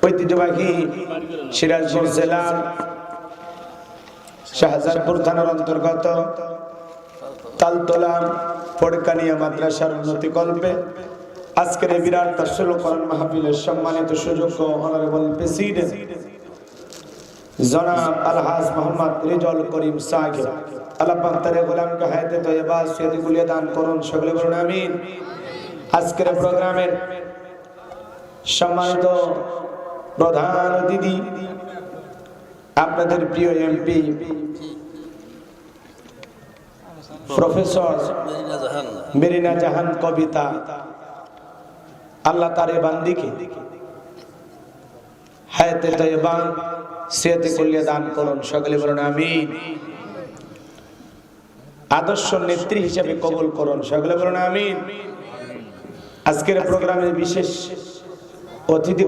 ঐতিহ্যবাহী সিরাজগঞ্জ জেলার শাহজাদপুর থানার অন্তর্গত তালতলা ফড়কানিয়া মাদ্রাসার উন্নতি কল্পে আজকের এই বিরাট তাফসীর কোরআন মাহফিলের সম্মানিত সুযোগ্য অনারেবল প্রেসিডেন্ট জনাব আলহাজ মোহাম্মদ রিজল করিম সাহেব, আল্লাহ পাক তার গোলামকে হায়াতে তয়্যিবা সিয়াতি কুলিয়া দান করুন, সকলে বলুন আমিন। আজকের প্রোগ্রামের সম্মানিত প্রধান অতিথি আপনাদের প্রিয় এমপি প্রফেসর মেরিনা জাহান কবিতা, আল্লাহ তার বান্দিকে হায়াতে তয়্যিবা সিয়াতি কুলিয়া দান করুন, সকলে বলুন আমিন। আদর্শ নেত্রী হিসেবে কবুল করুন, সকলে বলুন আমিন। আজকের প্রোগ্রামের বিশেষ অতিথি